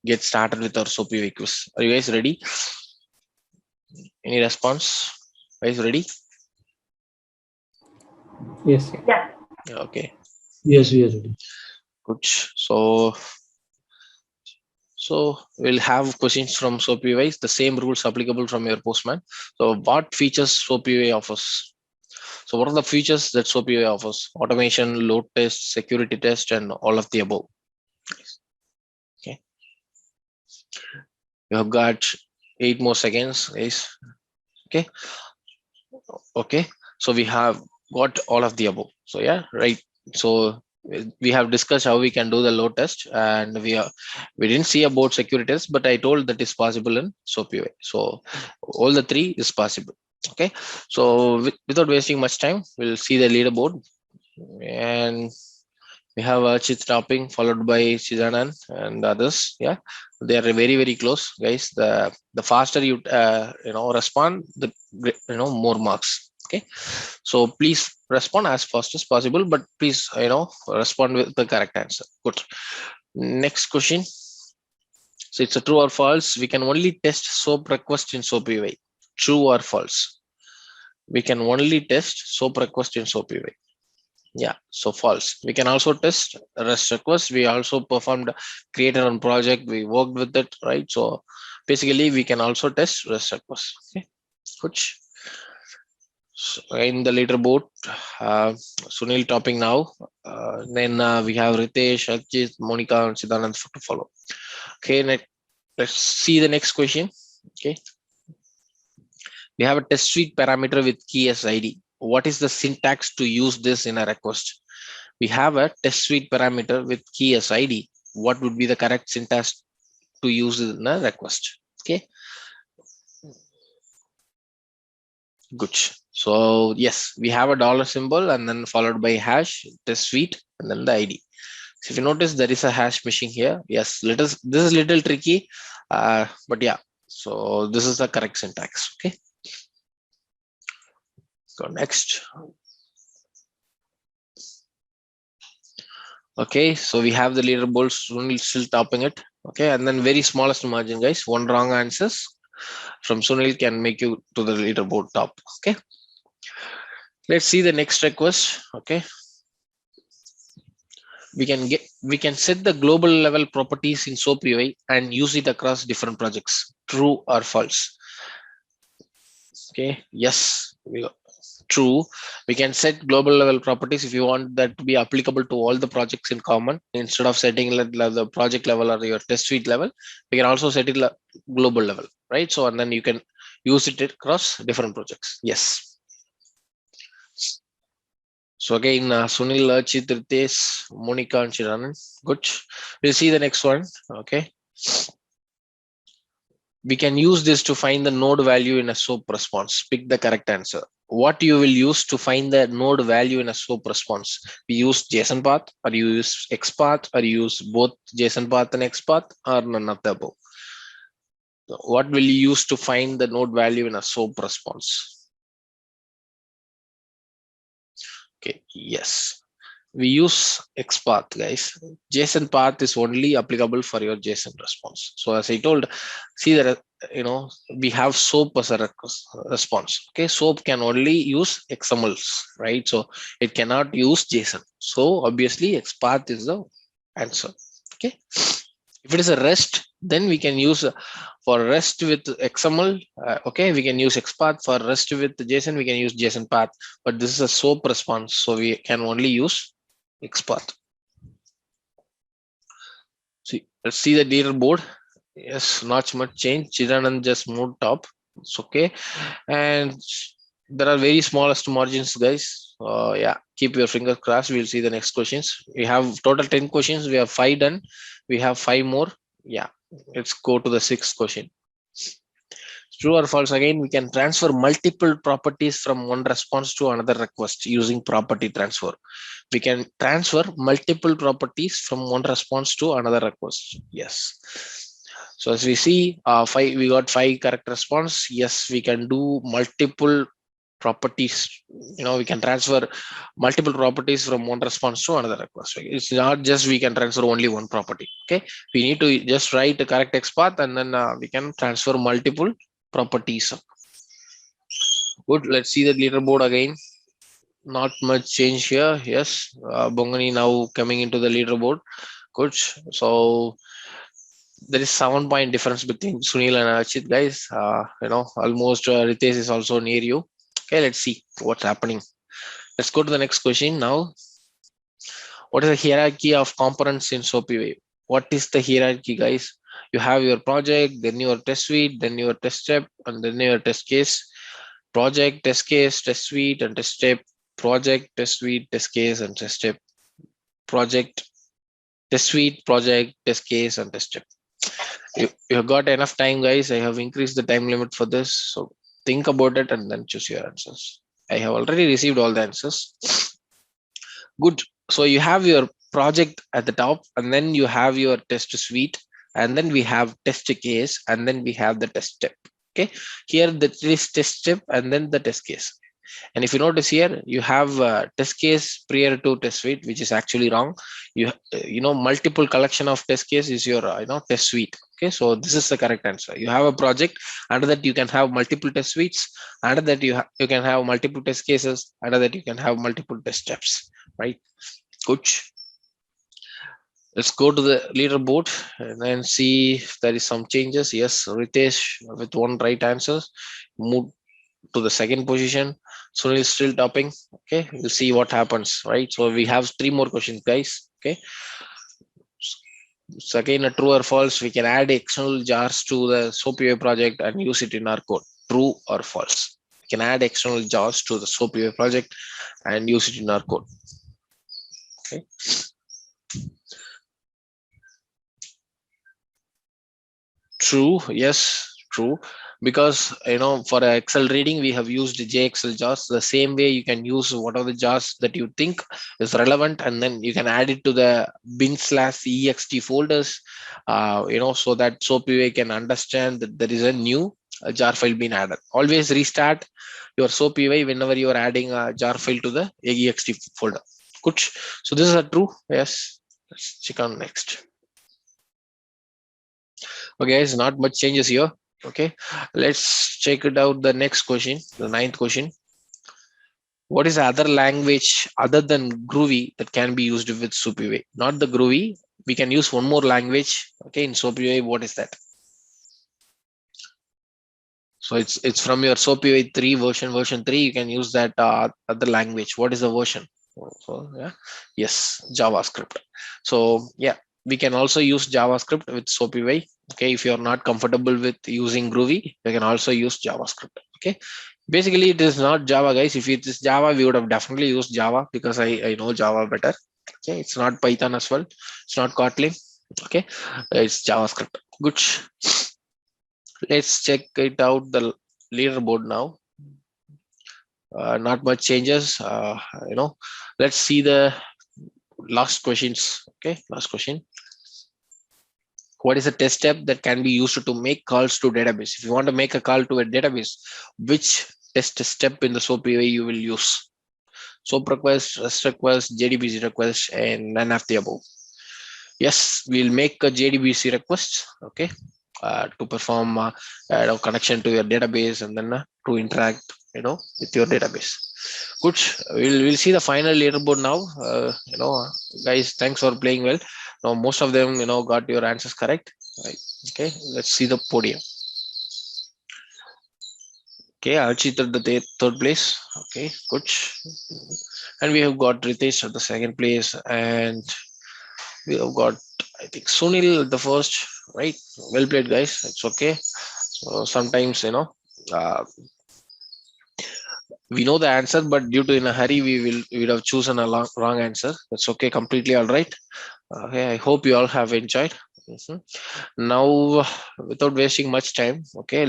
get started with our SOAP UA quiz. Are you guys ready? Any response? Guys ready? Yes. Yeah. Okay, Yes, we are ready. good. So we'll have questions from SOAP UA. The same rules applicable from your Postman. So what features SOAP UA offers? So what are the features that SOAP UA offers? Automation, load test, security test, and all of the above. Okay, you have got 8 more seconds, guys. Okay, so we have got all of the above. So yeah, right. So we have discussed how we can do the load test, and we didn't see about security test, but I told that is possible in SOAP UA. So all the three is possible. Okay, so without wasting much time, we'll see the leaderboard. And we have Chit topping followed by Chidanan and others. Yeah, they are very very close, guys. The faster you respond, the more marks. Okay, so please respond as fast as possible, but please respond with the correct answer. Good. Next question. So it's a true or false. We can only test SOAP request in SOAP UA. True or false? We can only test SOAP request in SOAP UA. Yeah, so false. We can also test REST request. We also performed creator on project. We worked with it, right? So basically, we can also test REST request. Okay, good. So in the leaderboard, Sunil topping now. Then we have Ritesh, Ajit, Monica, and Siddhanand to follow. Okay, let's see the next question. Okay, we have a test suite parameter with key as ID. What is the syntax to use this in a request? We have a test suite parameter with key as ID. What would be the correct syntax to use in a request? Okay, good. So yes, we have a dollar symbol and then followed by hash, test suite, and then the ID. So if you notice, there is a hash machine here. Yes, this is little tricky, but yeah. So this is the correct syntax. Okay. So next. Okay, so we have the leaderboard still topping it. Okay, and then very smallest margin, guys. One wrong answers from Sunil can make you to the leaderboard top. Okay, let's see the next request. Okay, we can set the global level properties in SOAP UI and use it across different projects. True or false? Okay, yes, true. We can set global level properties if you want that to be applicable to all the projects in common. Instead of setting the project level or your test suite level, we can also set it global level, right? So and then you can use it across different projects. Yes. So again, Sunil, Archit, Ritesh, Monica, and Chiranan. Good. We'll see the next one. Okay. We can use this to find the node value in a SOAP response. Pick the correct answer. What you will use to find the node value in a SOAP response? We use JSON path, or you use XPath, or you use both JSON path and XPath, or none of the above. What will you use to find the node value in a SOAP response? Okay, yes. We use XPath, guys. JSON path is only applicable for your JSON response. So as I told, see that we have SOAP as a response. Okay, SOAP can only use XMLs, right? So it cannot use JSON. So obviously XPath is the answer. Okay, if it is a REST, then we can use for REST with XML. Okay, we can use XPath. For REST with JSON, we can use JSON path. But this is a SOAP response, so we can only use XPath. See, let's see the leaderboard. Yes, not much change. Chiranand just moved top. It's okay. And there are very smallest margins, guys. Yeah, keep your fingers crossed. We'll see the next questions. We have total 10 questions. We have 5 done. We have 5 more. Yeah, let's go to the 6th question. True or false? Again, we can transfer multiple properties from one response to another request using property transfer. We can transfer multiple properties from one response to another request. Yes. So as we see, we got 5 correct response. Yes, we can do multiple properties. We can transfer multiple properties from one response to another request. It's not just we can transfer only one property. Okay, we need to just write the correct XPath, and then we can transfer multiple properties. Good. Let's see the leaderboard again. Not much change here. Yes, Bongani now coming into the leaderboard. Good. So there is 7 point difference between Sunil and Archit, guys. Almost Ritesh is also near you. Okay, let's see what's happening. Let's go to the next question now. What is the hierarchy of components in SOAP-UA? What is the hierarchy, guys? You have your project, then your test suite, then your test step, and then your test case. Project, test case, test suite, and test step. Project, test suite, test case, and test step. Project, test suite, project, test case, and test step. You have got enough time, guys. I have increased the time limit for this. So think about it and then choose your answers. I have already received all the answers. Good. So you have your project at the top, and then you have your test suite, and then we have test case, and then we have the test step. Okay. Here the test step and then the test case. And if you notice here, you have test case prior to test suite, which is actually wrong. Multiple collection of test case is your test suite. Okay, so this is the correct answer. You have a project, under that you can have multiple test suites, under that you can have multiple test cases, under that you can have multiple test steps, right? Good. Let's go to the leaderboard and then see if there is some changes. Yes, Ritesh with one right answer move to the second position. Sunil is still topping. Okay, we'll see what happens, right? So we have 3 more questions, guys. Okay, so again, a true or false, we can add external jars to the SOAP-UA project and use it in our code. True or false? We can add external jars to the SOAP-UA project and use it in our code. Okay. True. Yes, true. Because for Excel reading we have used JXL jars. The same way you can use whatever the jars that you think is relevant, and then you can add it to the bin/ext folders, so that SOAP-UA can understand that there is a new jar file being added. Always restart your SOAP-UA whenever you are adding a jar file to the ext folder. Good. So this is a true. Yes. Let's check on next. Okay, guys, not much changes here. Okay, let's check it out. The next question, the 9th question. What is the other language other than Groovy that can be used with SOAP-UA? Not the Groovy. We can use one more language. Okay, in SOAP-UA, what is that? So it's from your SOAP-UA 3 version 3. You can use that other language. What is the version? So yeah, yes, JavaScript. So yeah, we can also use JavaScript with SOAP-UA. Okay, if you're not comfortable with using Groovy, you can also use JavaScript. Okay, basically it is not Java, guys. If it is Java, we would have definitely used Java, because I know Java better. Okay, it's not Python as well. It's not Kotlin. Okay, it's JavaScript. Good. Let's check it out, the leaderboard now. Not much changes. Let's see the last questions. Okay, last question. What is a test step that can be used to make calls to database? If you want to make a call to a database, which test step in the SOAP-UA you will use? SOAP request, REST request, JDBC request, and none of the above. Yes, we'll make a JDBC request. Okay, to perform connection to your database, and then to interact with your database. Good. We'll see the final leaderboard now. Guys, thanks for playing well. Now most of them got your answers correct, right? Okay, let's see the podium. Okay, Archit at the third place. Okay, good. And we have got Ritesh at the second place, and we have got, I think, Sunil at the first, right? Well played, guys. It's okay. So sometimes we know the answer, but due to in a hurry, we would have chosen a wrong answer. That's okay. Completely all right. Okay, I hope you all have enjoyed. Now, without wasting much time, okay,